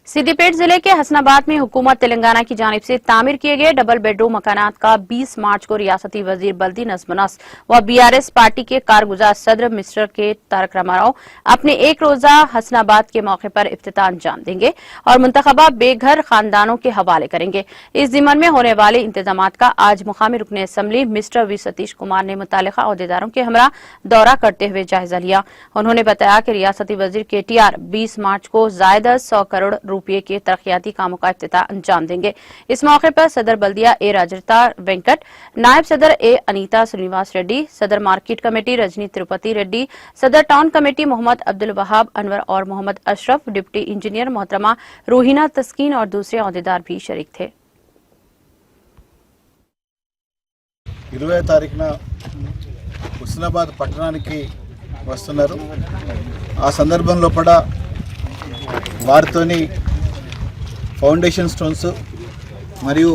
सिद्दीपेट जिले के हसनाबाद में हुकूमत तेलंगाना की जानिब से तामीर किए गए डबल बेडरूम मकानात का 20 मार्च को रियासती वजीर बल्दी नज़्म-ओ-नस्क व बीआरएस पार्टी के कारगुजार सदर मिस्टर के तारक रामाराव अपने एक रोजा हसनाबाद के मौके पर इफ्तिताह अंजाम देंगे और मुंतखबा बेघर खानदानों के हवाले करेंगे। इस जिमन में होने वाले इंतजामात का आज मुकामी रुकन assembly mister V Satish Kumar ने मुतालिका अहदेदारों के हमरा दौरा करते हुए जायजा लिया। उन्होंने बताया कि रियासती वजीर KTR 20 मार्च को ज़ायदा 100 करोड़ रुपये के तरक्याती कामों का इफ्तिताह अंजाम देंगे। इस मौके पर सदर बल्दिया ए राजता वेंकट, नायब सदर ए अनीता श्रीनिवास रेड्डी, सदर मार्केट कमेटी रजनी तिरुपति रेड्डी, सदर टाउन कमेटी मोहम्मद अब्दुल वहाब अनवर और मोहम्मद अशरफ, डिप्टी इंजीनियर मोहतरमा रूहीना तस्कीन और दूसरे अहदेदार भी शरीक थे। 20 తారీఖున హుస్నాబాద్ పట్టణానికి వస్తున్నారు। ఆ సందర్భంలో కూడా వారితోని ఫౌండేషన్ స్టోన్స్ మరియు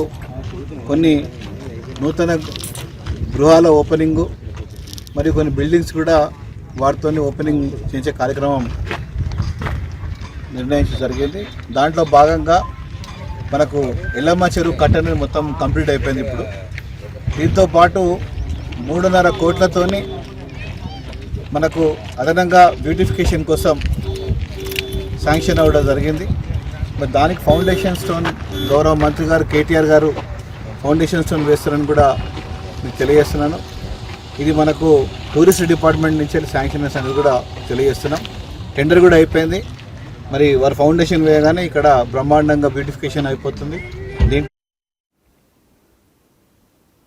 కొన్ని నూతన గృహాల ఓపెనింగ్ మరియు కొన్ని బిల్డింగ్స్ కూడా వారితోని ఓపెనింగ్ చేసే కార్యక్రమం నిర్ణయించడం జరిగింది। దాంట్లో భాగంగా మనకు ఎల్లమ్మ చెరువు కట్టని మొత్తం కంప్లీట్ అయిపోయింది। ఇప్పుడు దీంతో పాటు 3.5 కోట్లతోని మనకు అదనంగా బ్యూటిఫికేషన్ కోసం శాంక్షన్ అవ్వడం జరిగింది। మరి దానికి ఫౌండేషన్ స్టోన్ గౌరవ మంత్రి గారు KTR గారు ఫౌండేషన్ స్టోన్ వేస్తారని కూడా మీకు తెలియజేస్తున్నాను। ఇది మనకు టూరిస్ట్ డిపార్ట్మెంట్ నుంచి శాంక్షన్ అనేది కూడా తెలియజేస్తున్నాం। టెండర్ కూడా అయిపోయింది। మరి వారు ఫౌండేషన్ వేయగానే ఇక్కడ బ్రహ్మాండంగా బ్యూటిఫికేషన్ అయిపోతుంది।